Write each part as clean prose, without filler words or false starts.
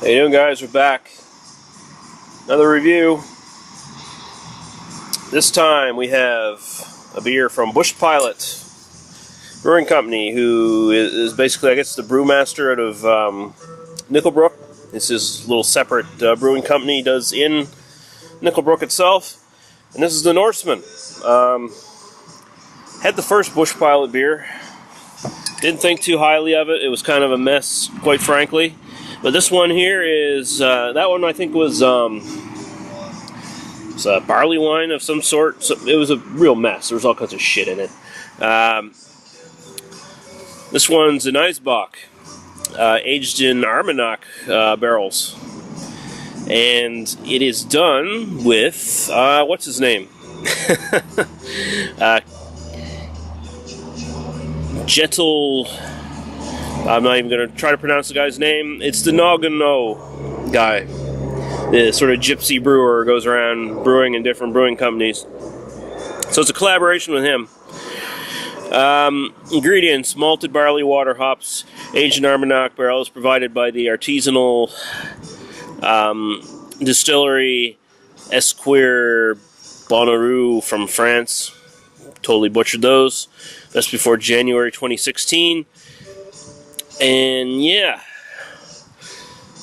How you doing, guys? We're back. Another review. This time we have a beer from Bush Pilot Brewing Company, who is basically, I guess, the brewmaster out of Nickelbrook. This is a little separate brewing company he does in Nickelbrook itself. And this is the Norseman. Had the first Bush Pilot beer. Didn't think too highly of it. It was kind of a mess, quite frankly. But this one here is, that one I think was a barley wine of some sort. So it was a real mess. There was all kinds of shit in it. This one's an Eisbach, aged in Armagnac barrels. And it is done with, what's his name? Jettel. I'm not even going to try to pronounce the guy's name. It's the Nagano guy. The sort of gypsy brewer, goes around brewing in different brewing companies. So it's a collaboration with him. Ingredients: malted barley, water, hops, aged in Armagnac barrels, provided by the artisanal distillery Esquire Bonneroux from France. Totally butchered those. That's before January 2016. And yeah,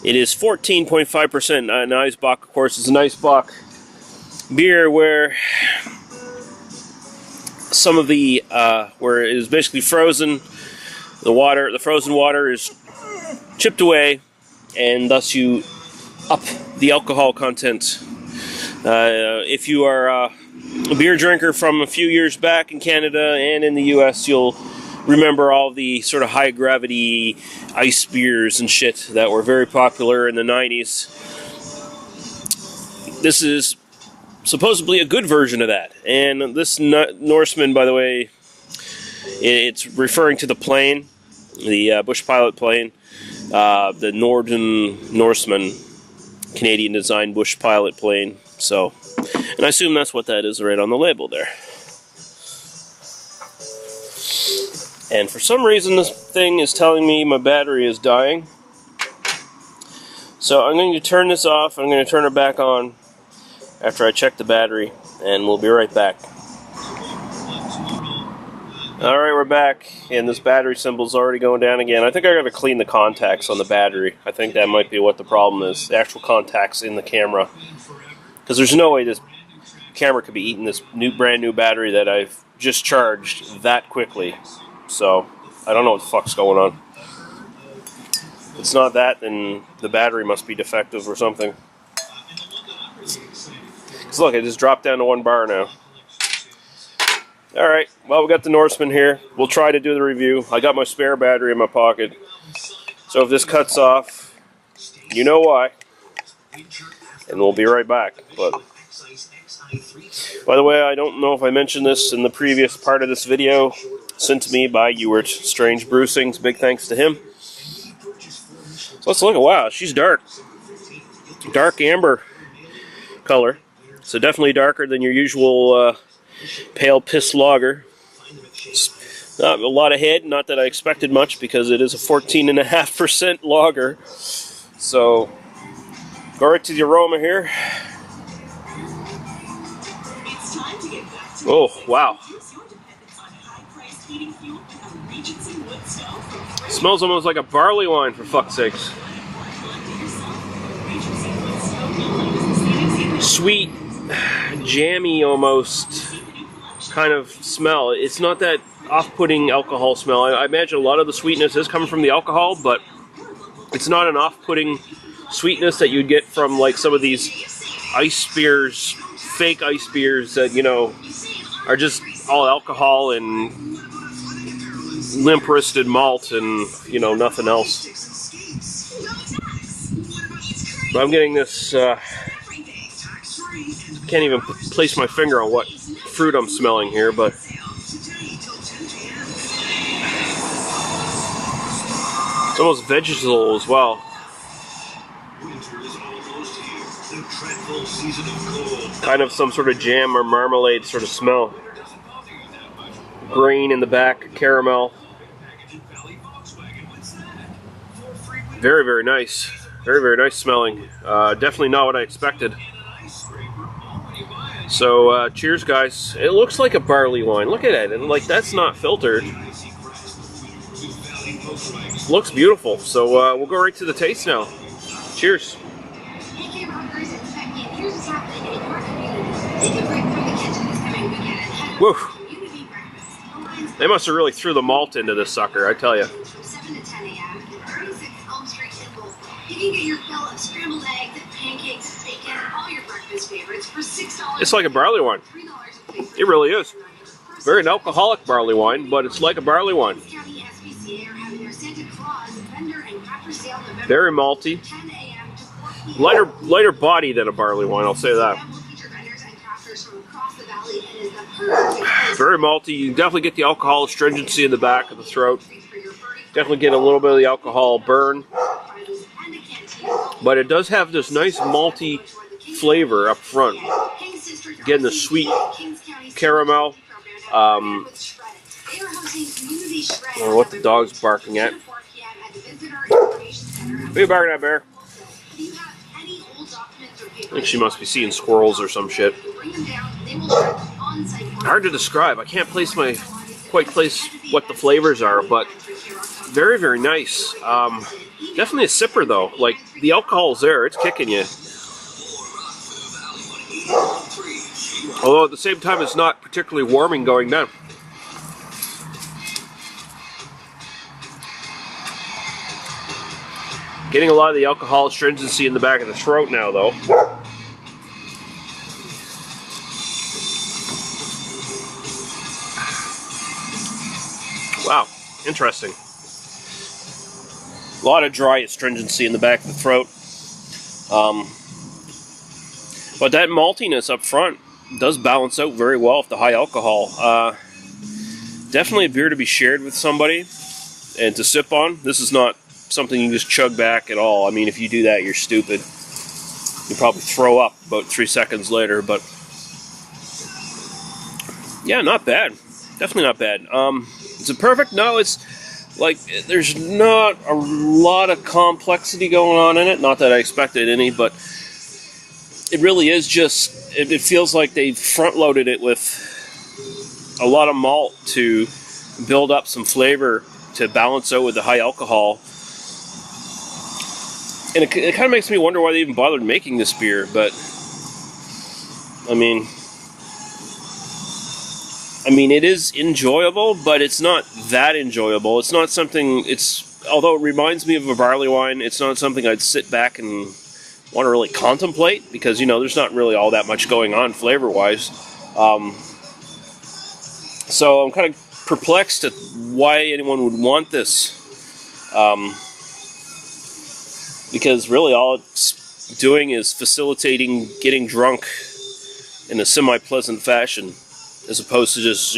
it is 14.5%. An Eisbach, of course, is an Eisbach beer where some of the where it is basically frozen. The frozen water is chipped away, and thus you up the alcohol content. If you are a beer drinker from a few years back in Canada and in the US, you'll remember all the sort of high gravity ice beers and shit that were very popular in the 90s. This is supposedly a good version of that. And this Norseman, by the way, it's referring to the plane, the Bush Pilot plane, the Norseman, Canadian designed Bush Pilot plane. So, and I assume that's what that is right on the label there. And for some reason this thing is telling me my battery is dying. So I'm going to turn this off. I'm going to turn it back on after I check the battery, and we'll be right back. Alright, we're back, and this battery symbol's already going down again. I think I gotta clean the contacts on the battery. I think that might be what the problem is. The actual contacts in the camera. Because there's no way this camera could be eating this brand new battery that I've just charged that quickly. So, I don't know what the fuck's going on. If it's not that, then the battery must be defective or something. Because look, it just dropped down to 1 bar now. Alright, well, we got the Norseman here. We'll try to do the review. I got my spare battery in my pocket. So if this cuts off, you know why. And we'll be right back. But by the way, I don't know if I mentioned this in the previous part of this video. Sent to me by Ewart, Strange Brewsings. Big thanks to him. So let's look at, wow, she's dark. Dark amber color. So definitely darker than your usual pale piss lager. Not a lot of head, not that I expected much because it is a 14.5% lager. So, go right to the aroma here. Oh, wow. Smells almost like a barley wine, for fuck's sakes. Sweet, jammy almost kind of smell. It's not that off-putting alcohol smell. I imagine a lot of the sweetness is coming from the alcohol, but it's not an off-putting sweetness that you'd get from like some of these ice beers, fake ice beers that, you know, are just all alcohol and limp-wristed malt and, you know, nothing else. But I'm getting this, can't even place my finger on what fruit I'm smelling here, but it's almost vegetable as well. Kind of some sort of jam or marmalade sort of smell. Grain in the back, caramel. Very, very nice. Very, very nice smelling. Definitely not what I expected. So, cheers, guys. It looks like a barley wine. Look at it. And, like, that's not filtered. Looks beautiful. So, we'll go right to the taste now. Cheers. Woo. They must have really threw the malt into this sucker, I tell you. It's like a barley wine. It really is. Very an alcoholic barley wine, but it's like a barley wine. Very malty. Lighter body than a barley wine, I'll say that. Very malty. You definitely get the alcohol astringency in the back of the throat. Definitely get a little bit of the alcohol burn. But it does have this nice malty flavor up front. Getting the sweet caramel. I don't know what the dog's barking at. What are you barking at, Bear? I think she must be seeing squirrels or some shit. Hard to describe. I can't quite place what the flavors are, but very, very nice. Definitely a sipper though. Like, the alcohol's there, it's kicking you. Although at the same time, it's not particularly warming going down. Getting a lot of the alcohol astringency in the back of the throat now, though. Wow, interesting. A lot of dry astringency in the back of the throat. But that maltiness up front does balance out very well with the high alcohol. Definitely a beer to be shared with somebody and to sip on. This is not something you can just chug back at all. I mean, if you do that, you're stupid. You probably throw up about 3 seconds later, but yeah, not bad. Definitely not bad. Is it perfect? No, it's like there's not a lot of complexity going on in it. Not that I expected any, but it really is just, it feels like they front-loaded it with a lot of malt to build up some flavor to balance out with the high alcohol. And it kind of makes me wonder why they even bothered making this beer, but I mean, it is enjoyable, but it's not that enjoyable. It's not something, although it reminds me of a barley wine, it's not something I'd sit back and want to really contemplate, because, there's not really all that much going on flavor-wise. So I'm kind of perplexed at why anyone would want this. Because really all it's doing is facilitating getting drunk in a semi-pleasant fashion, as opposed to just,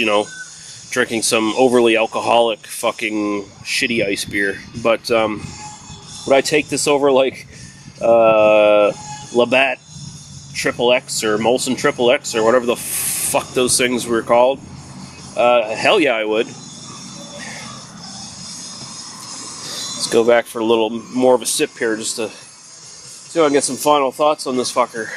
drinking some overly alcoholic fucking shitty ice beer. But would I take this over like Labatt Triple X or Molson Triple X or whatever the fuck those things were called? Hell yeah, I would. Let's go back for a little more of a sip here just to see if I can get some final thoughts on this fucker.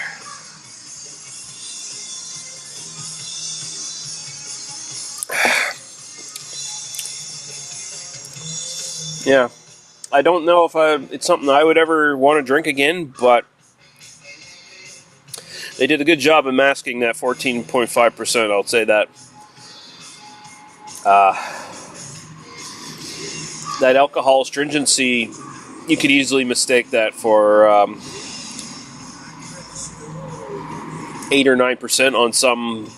Yeah, I don't know if it's something I would ever want to drink again, but they did a good job of masking that 14.5%, I'll say that. That alcohol astringency, you could easily mistake that for 8 or 9% on some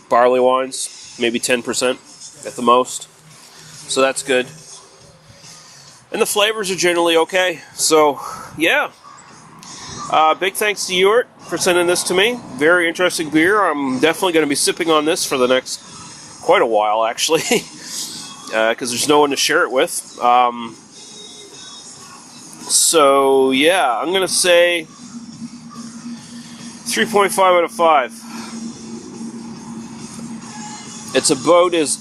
barley wines, maybe 10% at the most. So that's good. And the flavors are generally okay. So, yeah. Big thanks to Ewart for sending this to me. Very interesting beer. I'm definitely going to be sipping on this for the next quite a while, actually. Because there's no one to share it with. So, yeah, I'm going to say 3.5 out of 5. It's about as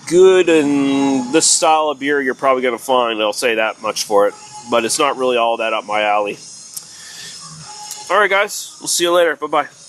good in this style of beer you're probably going to find. I'll say that much for it. but it's not really all that up my alley. Alright guys, we'll see you later. Bye-bye.